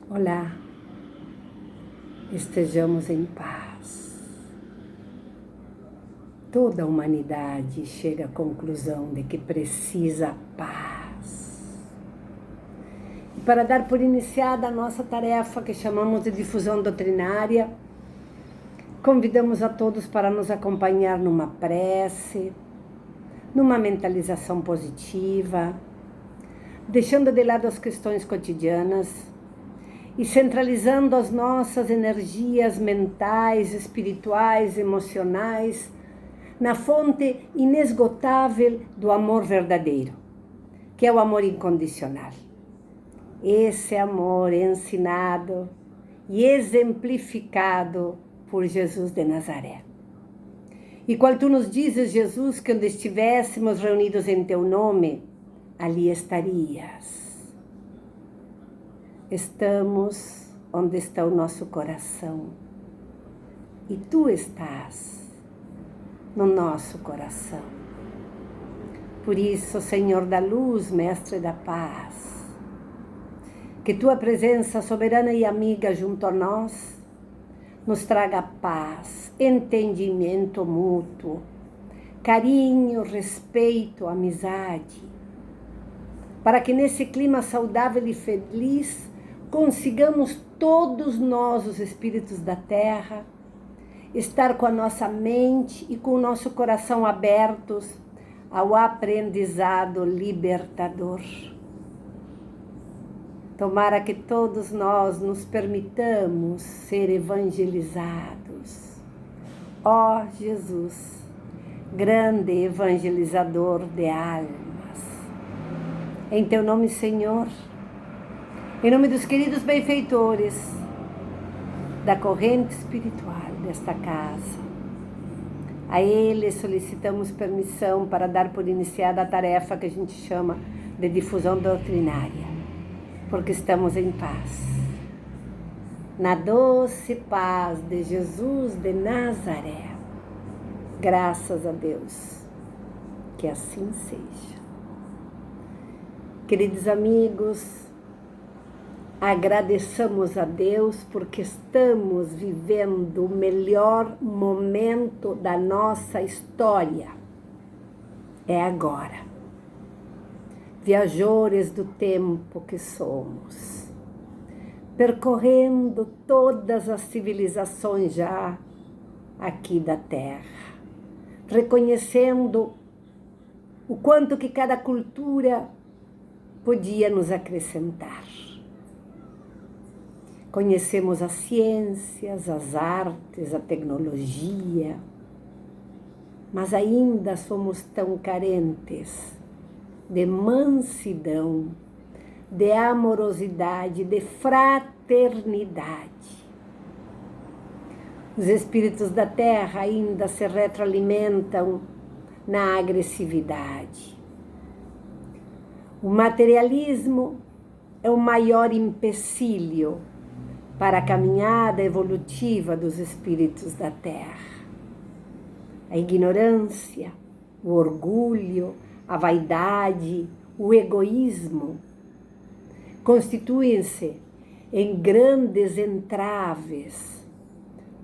Olá, estejamos em paz. Toda a humanidade chega à conclusão de que precisa paz. E para dar por iniciada a nossa tarefa que chamamos de difusão doutrinária, convidamos a todos para nos acompanhar numa prece, numa mentalização positiva, deixando de lado as questões cotidianas e centralizando as nossas energias mentais, espirituais, emocionais na fonte inesgotável do amor verdadeiro, que é o amor incondicional. Esse amor ensinado e exemplificado por Jesus de Nazaré. E qual tu nos dizes, Jesus, que onde estivéssemos reunidos em teu nome, ali estarias. Estamos onde está o nosso coração. E tu estás no nosso coração. Por isso, Senhor da luz, Mestre da paz, que tua presença soberana e amiga junto a nós nos traga paz, entendimento mútuo, carinho, respeito, amizade, para que nesse clima saudável e feliz consigamos todos nós, os espíritos da terra, estar com a nossa mente e com o nosso coração abertos ao aprendizado libertador. Tomara que todos nós nos permitamos ser evangelizados. Ó Jesus, grande evangelizador de almas. Em teu nome, Senhor, em nome dos queridos benfeitores da corrente espiritual desta casa, a eles solicitamos permissão para dar por iniciada a tarefa que a gente chama de difusão doutrinária, porque estamos em paz, na doce paz de Jesus de Nazaré. Graças a Deus, que assim seja. Queridos amigos, agradeçamos a Deus porque estamos vivendo o melhor momento da nossa história. É agora. Viajores do tempo que somos, percorrendo todas as civilizações já aqui da Terra, reconhecendo o quanto que cada cultura podia nos acrescentar. Conhecemos as ciências, as artes, a tecnologia, mas ainda somos tão carentes de mansidão, de amorosidade, de fraternidade. Os espíritos da terra ainda se retroalimentam na agressividade. O materialismo é o maior empecilho para a caminhada evolutiva dos espíritos da terra. A ignorância, o orgulho, a vaidade, o egoísmo constituem-se em grandes entraves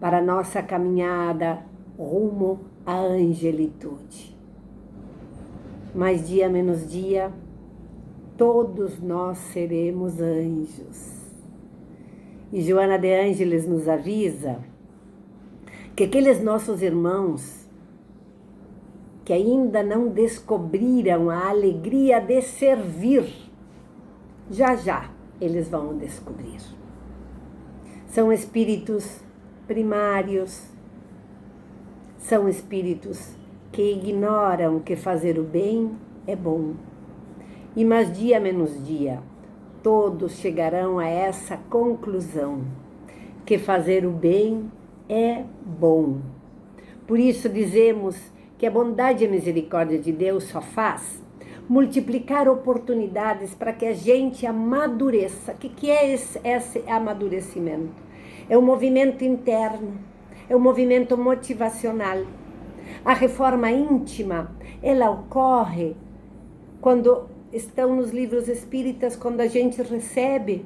para a nossa caminhada rumo à angelitude. Mas dia menos dia, todos nós seremos anjos. E Joana de Ângeles nos avisa que aqueles nossos irmãos que ainda não descobriram a alegria de servir, já já eles vão descobrir. São espíritos primários, são espíritos que ignoram que fazer o bem é bom. E mais dia menos dia, todos chegarão a essa conclusão, que fazer o bem é bom. Por isso dizemos que a bondade e a misericórdia de Deus só faz multiplicar oportunidades para que a gente amadureça. O que é esse amadurecimento? É um movimento interno, é um movimento motivacional. A reforma íntima, ela ocorre quando estão nos livros espíritas, quando a gente recebe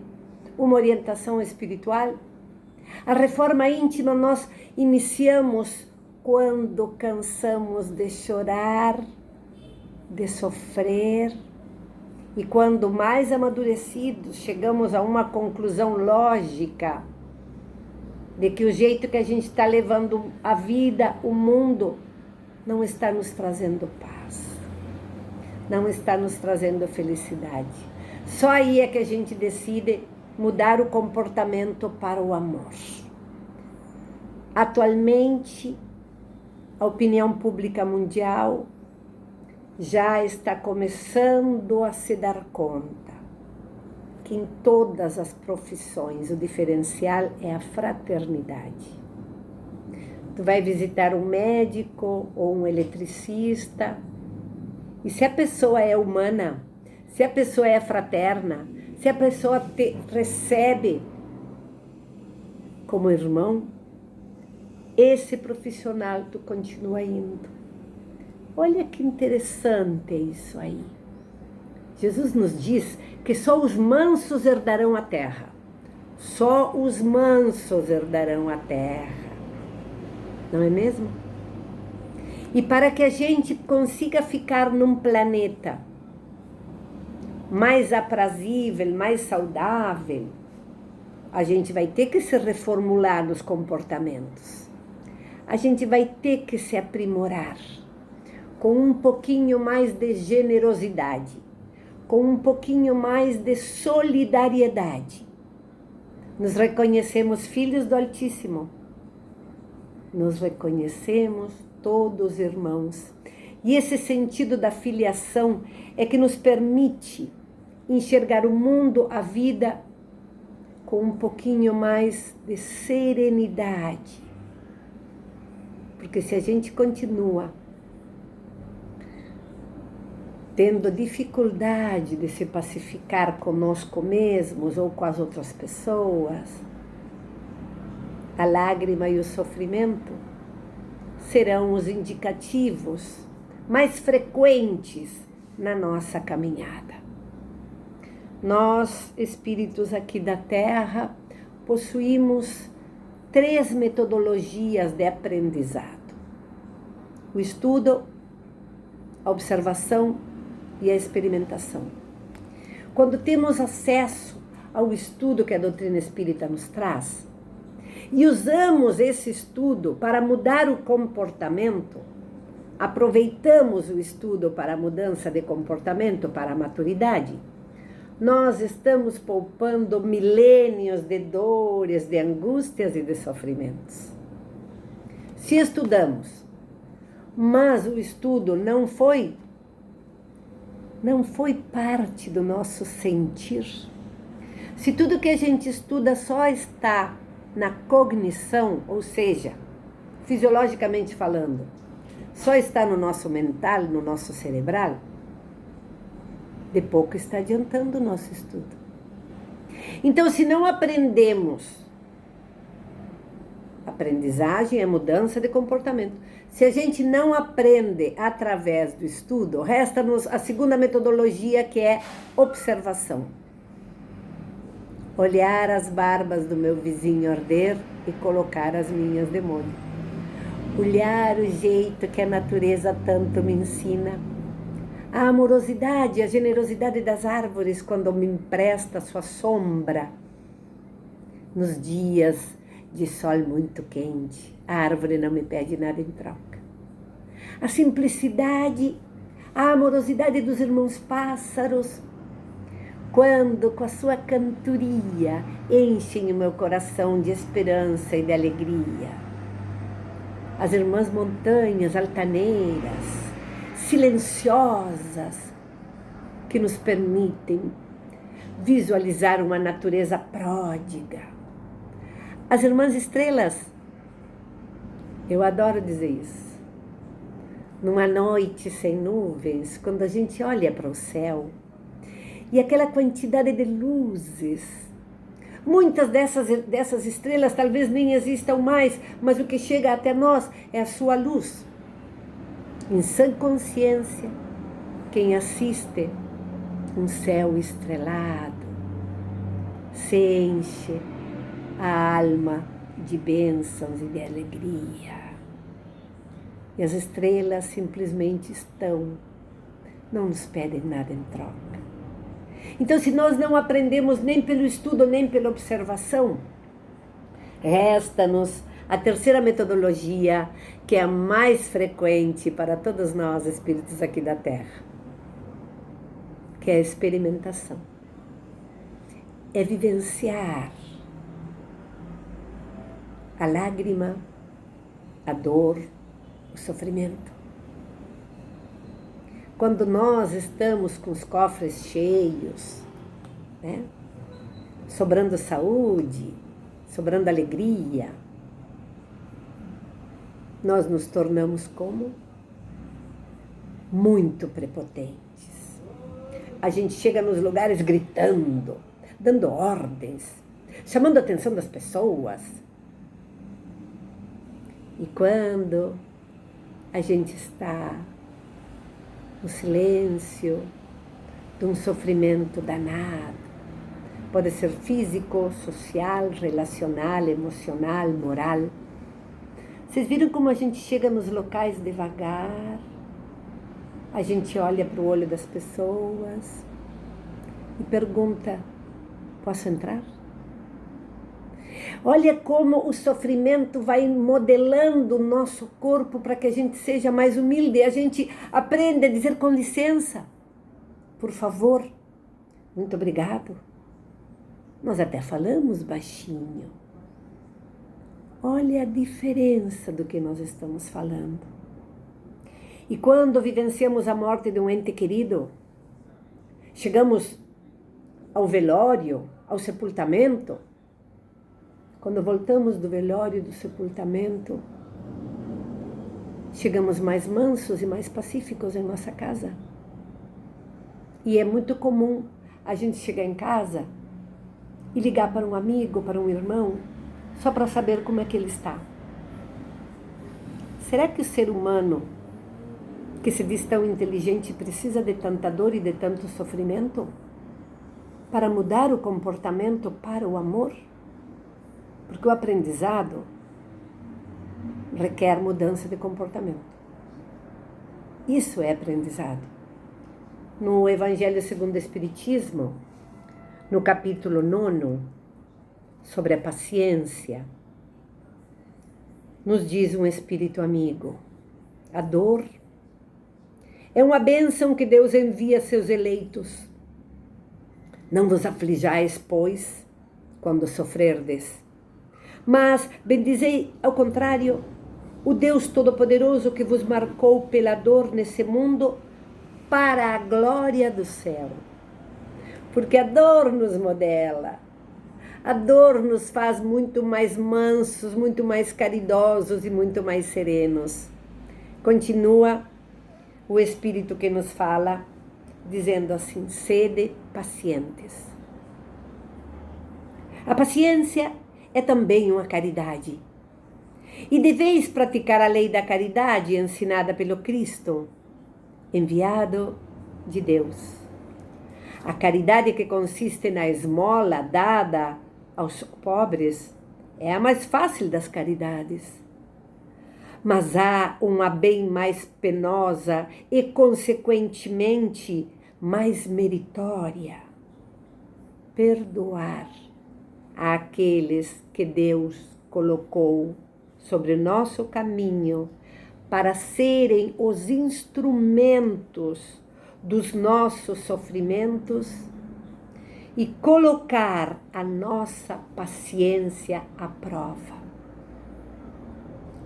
uma orientação espiritual? A reforma íntima nós iniciamos quando cansamos de chorar, de sofrer, e quando mais amadurecidos chegamos a uma conclusão lógica de que o jeito que a gente está levando a vida, o mundo, não está nos trazendo paz, não está nos trazendo felicidade. Só aí é que a gente decide mudar o comportamento para o amor. Atualmente, a opinião pública mundial já está começando a se dar conta que em todas as profissões o diferencial é a fraternidade. Tu vai visitar um médico ou um eletricista, e se a pessoa é humana, se a pessoa é fraterna, se a pessoa te recebe como irmão, esse profissional tu continua indo. Olha que interessante isso aí. Jesus nos diz que só os mansos herdarão a terra. Só os mansos herdarão a terra. Não é mesmo? E para que a gente consiga ficar num planeta mais aprazível, mais saudável, a gente vai ter que se reformular nos comportamentos. A gente vai ter que se aprimorar com um pouquinho mais de generosidade, com um pouquinho mais de solidariedade. Nos reconhecemos filhos do Altíssimo. Nos reconhecemos todos irmãos. E esse sentido da filiação é que nos permite enxergar o mundo, a vida, com um pouquinho mais de serenidade. Porque se a gente continua tendo dificuldade de se pacificar conosco mesmos ou com as outras pessoas, a lágrima e o sofrimento serão os indicativos mais frequentes na nossa caminhada. Nós, espíritos aqui da Terra, possuímos 3 metodologias de aprendizado: o estudo, a observação e a experimentação. Quando temos acesso ao estudo que a doutrina espírita nos traz e usamos esse estudo para mudar o comportamento, aproveitamos o estudo para a mudança de comportamento, para a maturidade, nós estamos poupando milênios de dores, de angústias e de sofrimentos. Se estudamos, mas o estudo não foi parte do nosso sentir, se tudo que a gente estuda só está na cognição, ou seja, fisiologicamente falando, só está no nosso mental, no nosso cerebral, de pouco está adiantando o nosso estudo. Então, se não aprendemos, aprendizagem é mudança de comportamento. Se a gente não aprende através do estudo, resta-nos a segunda metodologia, que é observação. Olhar as barbas do meu vizinho arder e colocar as minhas de molho. Olhar o jeito que a natureza tanto me ensina. A amorosidade, a generosidade das árvores quando me empresta sua sombra. Nos dias de sol muito quente, a árvore não me pede nada em troca. A simplicidade, a amorosidade dos irmãos pássaros, quando com a sua cantoria enchem o meu coração de esperança e de alegria. As irmãs montanhas altaneiras, silenciosas, que nos permitem visualizar uma natureza pródiga. As irmãs estrelas, eu adoro dizer isso. Numa noite sem nuvens, quando a gente olha para o céu, e aquela quantidade de luzes, muitas dessas estrelas talvez nem existam mais, mas o que chega até nós é a sua luz. Em sã consciência, quem assiste um céu estrelado, se enche a alma de bênçãos e de alegria. E as estrelas simplesmente estão, não nos pedem nada em troca. Então, se nós não aprendemos nem pelo estudo, nem pela observação, resta-nos a terceira metodologia, que é a mais frequente para todos nós, espíritos aqui da Terra, que é a experimentação. É vivenciar a lágrima, a dor, o sofrimento. Quando nós estamos com os cofres cheios, né? Sobrando saúde, sobrando alegria, nós nos tornamos como? Muito prepotentes. A gente chega nos lugares gritando, dando ordens, chamando a atenção das pessoas. E quando a gente está no silêncio de um sofrimento danado, pode ser físico, social, relacional, emocional, moral. Vocês viram como a gente chega nos locais devagar? A gente olha para o olho das pessoas e pergunta: posso entrar? Olha como o sofrimento vai modelando o nosso corpo para que a gente seja mais humilde. A gente aprende a dizer com licença, por favor, muito obrigado. Nós até falamos baixinho. Olha a diferença do que nós estamos falando. E quando vivenciamos a morte de um ente querido, chegamos ao velório, ao sepultamento. Quando voltamos do velório e do sepultamento, chegamos mais mansos e mais pacíficos em nossa casa. E é muito comum a gente chegar em casa e ligar para um amigo, para um irmão, só para saber como é que ele está. Será que o ser humano, que se diz tão inteligente, precisa de tanta dor e de tanto sofrimento para mudar o comportamento para o amor? Porque o aprendizado requer mudança de comportamento. Isso é aprendizado. No Evangelho segundo o Espiritismo, no capítulo 9, sobre a paciência, nos diz um espírito amigo: a dor é uma bênção que Deus envia a seus eleitos. Não vos aflijais, pois, quando sofrerdes, mas bendizei, ao contrário, o Deus Todo-Poderoso que vos marcou pela dor nesse mundo para a glória do céu. Porque a dor nos modela, a dor nos faz muito mais mansos, muito mais caridosos e muito mais serenos. Continua o Espírito que nos fala, dizendo assim: sede pacientes. A paciência é também uma caridade. E deveis praticar a lei da caridade ensinada pelo Cristo, enviado de Deus. A caridade que consiste na esmola dada aos pobres é a mais fácil das caridades. Mas há uma bem mais penosa e, consequentemente, mais meritória: perdoar àqueles que Deus colocou sobre o nosso caminho para serem os instrumentos dos nossos sofrimentos e colocar a nossa paciência à prova.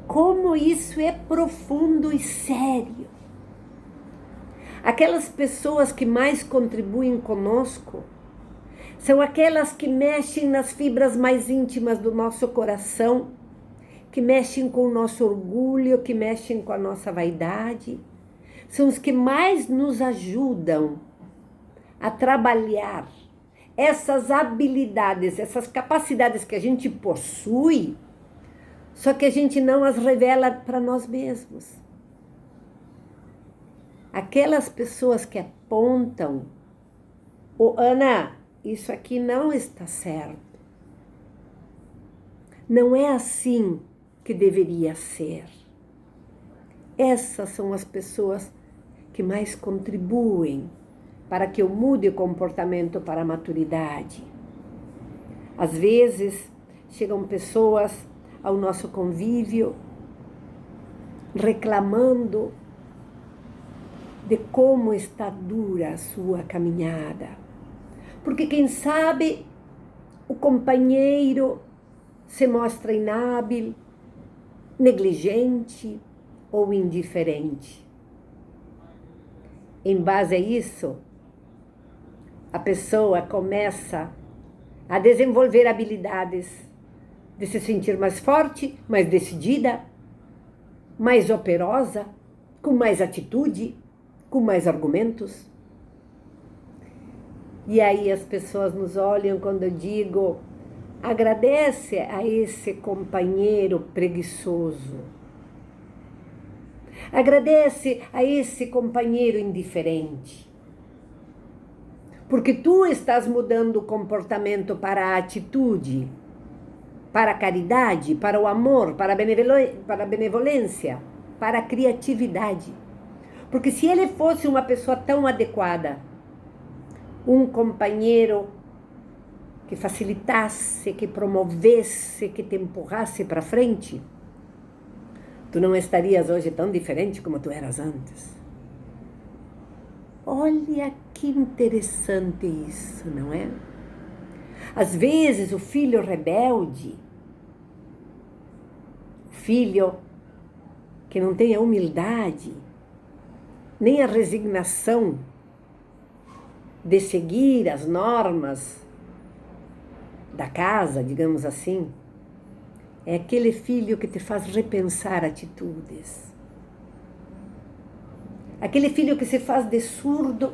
Como isso é profundo e sério. Aquelas pessoas que mais contribuem conosco são aquelas que mexem nas fibras mais íntimas do nosso coração, que mexem com o nosso orgulho, que mexem com a nossa vaidade. São os que mais nos ajudam a trabalhar essas habilidades, essas capacidades que a gente possui, só que a gente não as revela para nós mesmos. Aquelas pessoas que apontam: Ana, isso aqui não está certo. Não é assim que deveria ser. Essas são as pessoas que mais contribuem para que eu mude o comportamento para a maturidade. Às vezes, chegam pessoas ao nosso convívio reclamando de como está dura a sua caminhada. Porque quem sabe o companheiro se mostra inábil, negligente ou indiferente. Em base a isso, a pessoa começa a desenvolver habilidades de se sentir mais forte, mais decidida, mais operosa, com mais atitude, com mais argumentos. E aí as pessoas nos olham quando eu digo: agradece a esse companheiro preguiçoso. Agradece a esse companheiro indiferente. Porque tu estás mudando o comportamento para a atitude, para a caridade, para o amor, para a benevolência, para a criatividade. Porque se ele fosse uma pessoa tão adequada, um companheiro que facilitasse, que promovesse, que te empurrasse para frente, tu não estarias hoje tão diferente como tu eras antes. Olha que interessante isso, não é? Às vezes o filho rebelde, o filho que não tem a humildade, nem a resignação de seguir as normas da casa, digamos assim, é aquele filho que te faz repensar atitudes. Aquele filho que se faz de surdo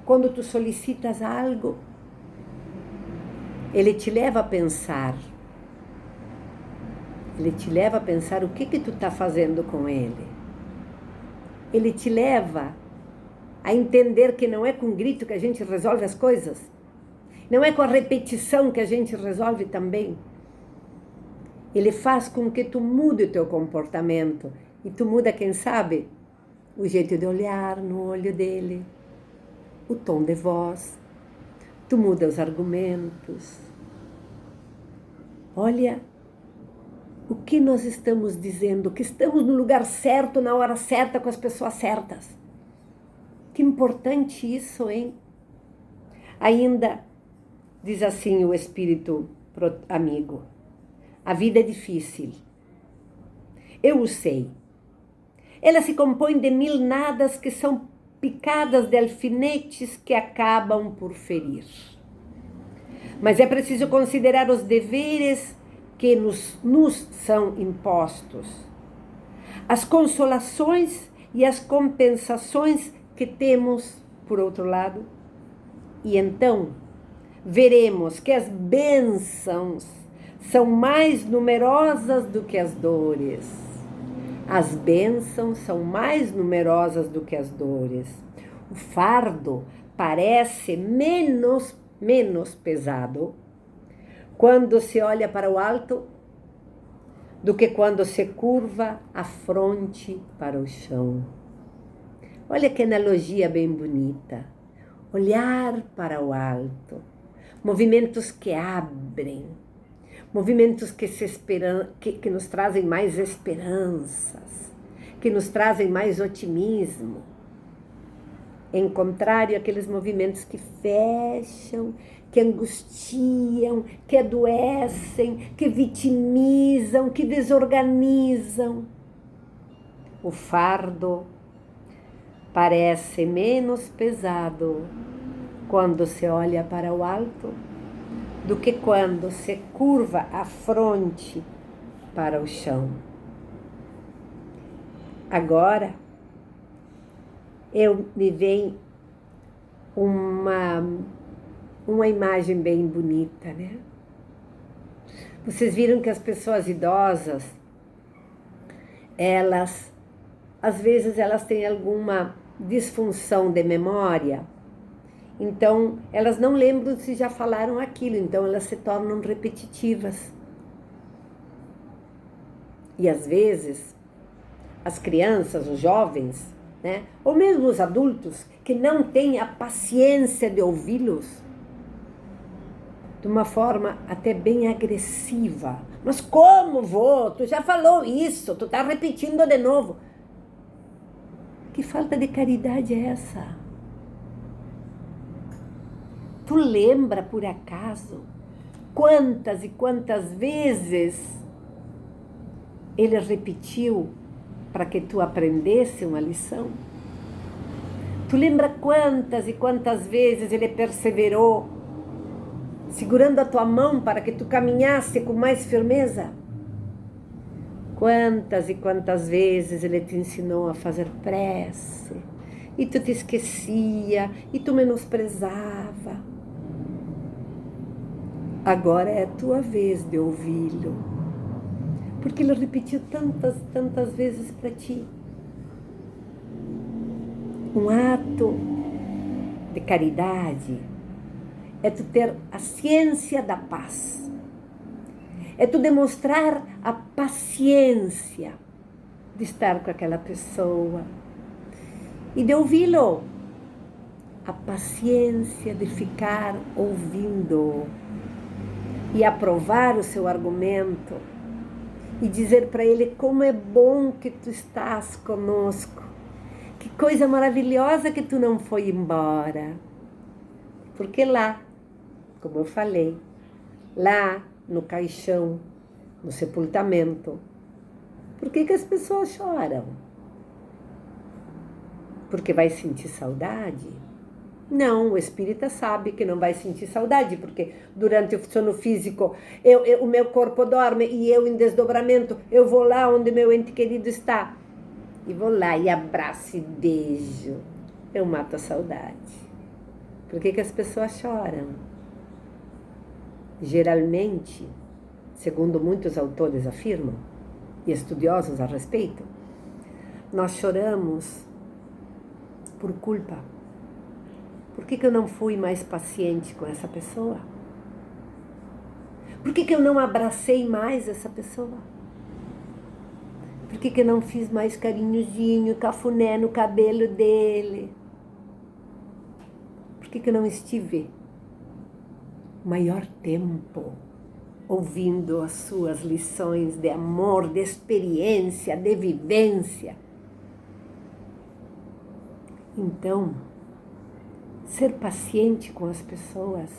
quando tu solicitas algo. Ele te leva a pensar. Ele te leva a pensar o que tu está fazendo com ele. Ele te leva a entender que não é com grito que a gente resolve as coisas. Não é com a repetição que a gente resolve também. Ele faz com que tu mude o teu comportamento. E tu muda, quem sabe, o jeito de olhar no olho dele, o tom de voz. Tu muda os argumentos. Olha o que nós estamos dizendo, que estamos no lugar certo, na hora certa, com as pessoas certas. Que importante isso, hein? Ainda diz assim o espírito amigo: a vida é difícil. Eu o sei. Ela se compõe de mil nadas que são picadas de alfinetes que acabam por ferir. Mas é preciso considerar os deveres que nos são impostos, as consolações e as compensações que temos, por outro lado, e então veremos que as bênçãos são mais numerosas do que as dores. As bênçãos são mais numerosas do que as dores. O fardo parece menos pesado quando se olha para o alto do que quando se curva a fronte para o chão. Olha que analogia bem bonita. Olhar para o alto. Movimentos que abrem. Movimentos que nos trazem mais esperanças. Que nos trazem mais otimismo. Em contrário, aqueles movimentos que fecham, que angustiam, que adoecem, que vitimizam, que desorganizam. O fardo parece menos pesado quando se olha para o alto do que quando se curva a fronte para o chão. Agora, me vem uma imagem bem bonita, né? Vocês viram que as pessoas idosas, às vezes elas têm alguma disfunção de memória Então, elas não lembram se já falaram aquilo, então elas se tornam repetitivas. E às vezes, as crianças, os jovens, né, ou mesmo os adultos, que não têm a paciência de ouvi-los, de uma forma até bem agressiva. Mas como, vô? Tu já falou isso, tu tá repetindo de novo. Que falta de caridade é essa? Tu lembra, por acaso, quantas e quantas vezes ele repetiu para que tu aprendesse uma lição? Tu lembra quantas e quantas vezes ele perseverou, segurando a tua mão para que tu caminhasse com mais firmeza? Quantas e quantas vezes ele te ensinou a fazer prece, e tu te esquecia, e tu menosprezava. Agora é a tua vez de ouvi-lo, porque ele repetiu tantas vezes para ti. Um ato de caridade é tu ter a ciência da paz, é tu demonstrar a paciência de estar com aquela pessoa e de ouvi-lo, a paciência de ficar ouvindo e aprovar o seu argumento e dizer para ele como é bom que tu estás conosco, que coisa maravilhosa que tu não foi embora. Porque lá, como eu falei, lá no caixão, no sepultamento, por que as pessoas choram? Porque vai sentir saudade? Não, o espírita sabe que não vai sentir saudade, porque durante o sono físico, o meu corpo dorme e eu, em desdobramento, eu vou lá onde meu ente querido está. E vou lá e abraço e beijo. Eu mato a saudade. Por que as pessoas choram? Geralmente, segundo muitos autores afirmam, e estudiosos a respeito, nós choramos por culpa. Por que eu não fui mais paciente com essa pessoa? Por que eu não abracei mais essa pessoa? Por que eu não fiz mais carinhozinho, cafuné no cabelo dele? Por que eu não estive o maior tempo ouvindo as suas lições de amor, de experiência, de vivência? Então, ser paciente com as pessoas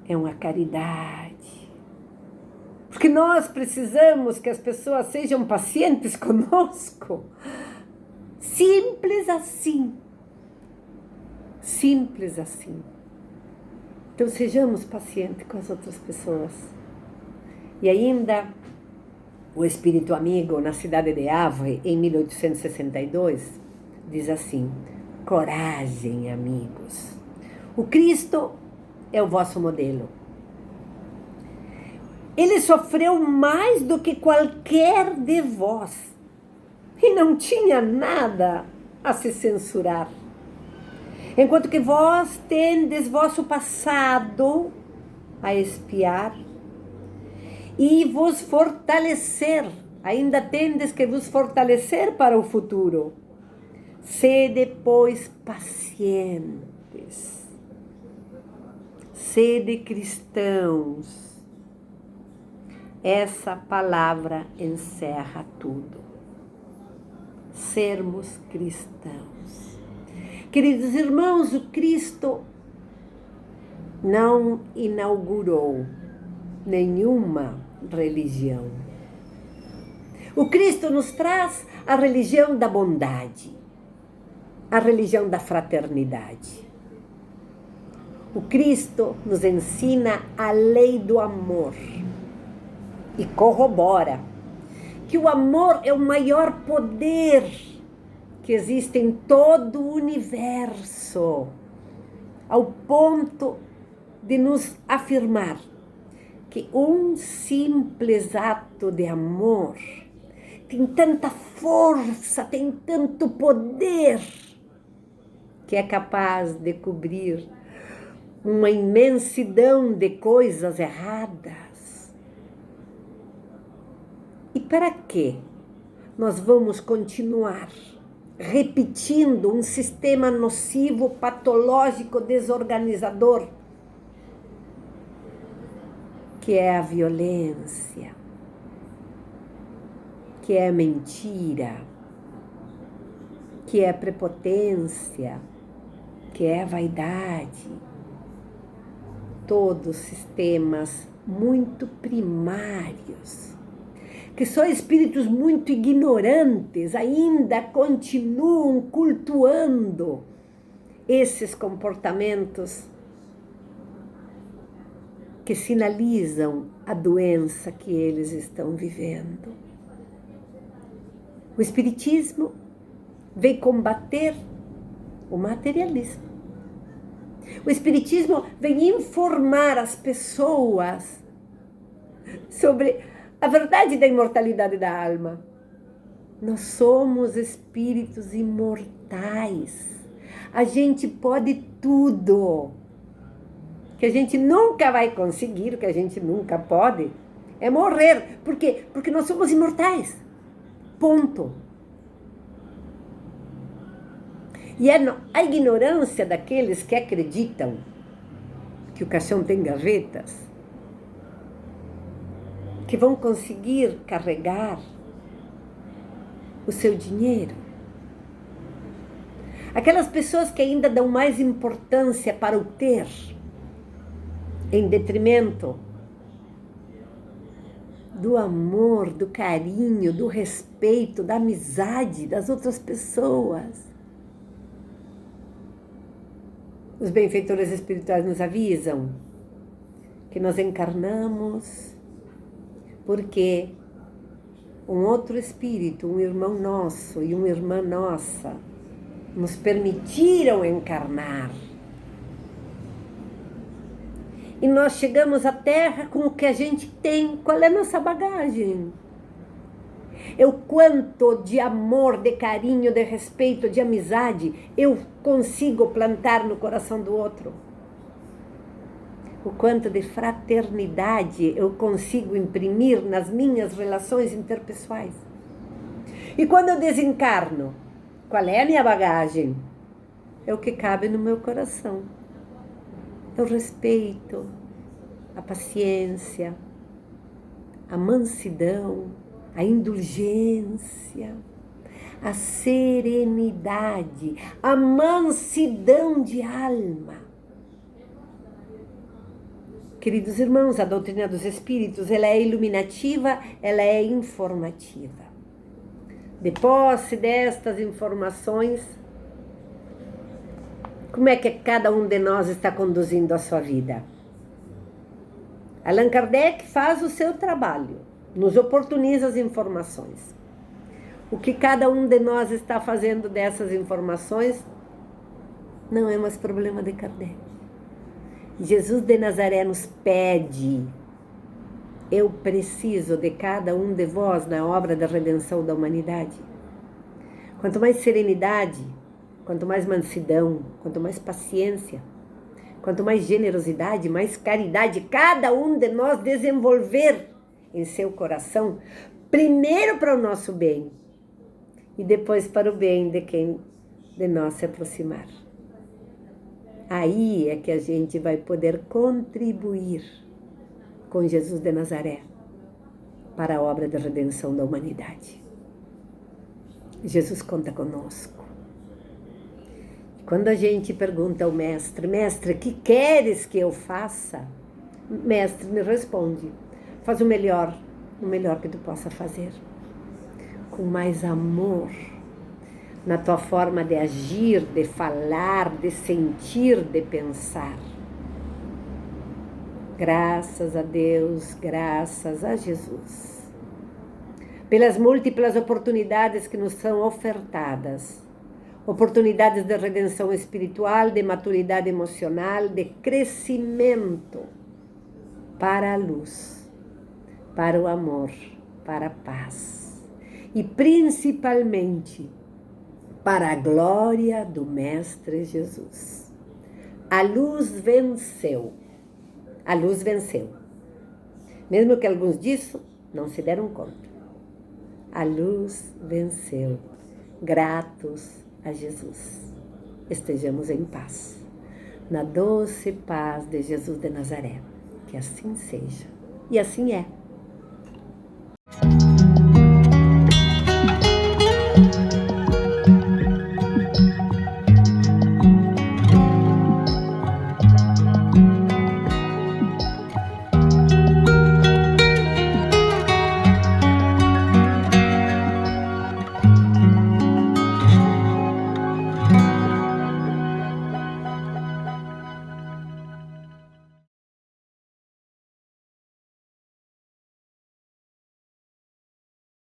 é uma caridade. Porque nós precisamos que as pessoas sejam pacientes conosco. Simples assim. Simples assim. Então, sejamos pacientes com as outras pessoas. E ainda, o Espírito Amigo, na cidade de Havre, em 1862, diz assim: coragem, amigos. O Cristo é o vosso modelo. Ele sofreu mais do que qualquer de vós e não tinha nada a se censurar. Enquanto que vós tendes vosso passado a espiar e vos fortalecer, ainda tendes que vos fortalecer para o futuro. Sede, pois, pacientes. Sede cristãos. Essa palavra encerra tudo. Sermos cristãos. Queridos irmãos, o Cristo não inaugurou nenhuma religião. O Cristo nos traz a religião da bondade, a religião da fraternidade. O Cristo nos ensina a lei do amor e corrobora que o amor é o maior poder que existe em todo o universo, ao ponto de nos afirmar que um simples ato de amor tem tanta força, tem tanto poder, que é capaz de cobrir uma imensidão de coisas erradas. E para quê nós vamos continuar repetindo um sistema nocivo, patológico, desorganizador, que é a violência, que é a mentira, que é a prepotência, que é a vaidade? Todos sistemas muito primários, que só espíritos muito ignorantes ainda continuam cultuando esses comportamentos que sinalizam a doença que eles estão vivendo. O Espiritismo veio combater o materialismo. O Espiritismo vem informar as pessoas sobre a verdade da imortalidade da alma. Nós somos espíritos imortais. A gente pode tudo. O que a gente nunca vai conseguir, o que a gente nunca pode, é morrer. Por quê? Porque nós somos imortais. Ponto. E é a ignorância daqueles que acreditam que o caixão tem gavetas, que vão conseguir carregar o seu dinheiro. Aquelas pessoas que ainda dão mais importância para o ter, em detrimento do amor, do carinho, do respeito, da amizade das outras pessoas. Os benfeitores espirituais nos avisam que nós encarnamos porque um outro espírito, um irmão nosso e uma irmã nossa, nos permitiram encarnar. E nós chegamos à Terra com o que a gente tem. Qual é a nossa bagagem? É o quanto de amor, de carinho, de respeito, de amizade eu consigo plantar no coração do outro. O quanto de fraternidade eu consigo imprimir nas minhas relações interpessoais. E quando eu desencarno, qual é a minha bagagem? É o que cabe no meu coração. É o respeito, a paciência, a mansidão, a indulgência, a serenidade, a mansidão de alma. Queridos irmãos, a doutrina dos espíritos, ela é iluminativa, ela é informativa. De posse destas informações, como é que cada um de nós está conduzindo a sua vida? Allan Kardec faz o seu trabalho, nos oportuniza as informações. O que cada um de nós está fazendo dessas informações não é mais problema de Kardec. Jesus de Nazaré nos pede: eu preciso de cada um de vós na obra da redenção da humanidade. Quanto mais serenidade, quanto mais mansidão, quanto mais paciência, quanto mais generosidade, mais caridade cada um de nós desenvolver em seu coração, primeiro para o nosso bem e depois para o bem de quem de nós se aproximar. Aí é que a gente vai poder contribuir com Jesus de Nazaré para a obra da redenção da humanidade. Jesus conta conosco. Quando a gente pergunta ao mestre: mestre, o que queres que eu faça? O mestre me responde: faz o melhor que tu possa fazer, com mais amor, na tua forma de agir, de falar, de sentir, de pensar. Graças a Deus, graças a Jesus, pelas múltiplas oportunidades que nos são ofertadas, oportunidades de redenção espiritual, de maturidade emocional, de crescimento para a luz, para o amor, para a paz e principalmente para a glória do Mestre Jesus. A luz venceu. A luz venceu. Mesmo que alguns disso não se deram conta. A luz venceu. Gratos a Jesus. Estejamos em paz. Na doce paz de Jesus de Nazaré. Que assim seja. E assim é.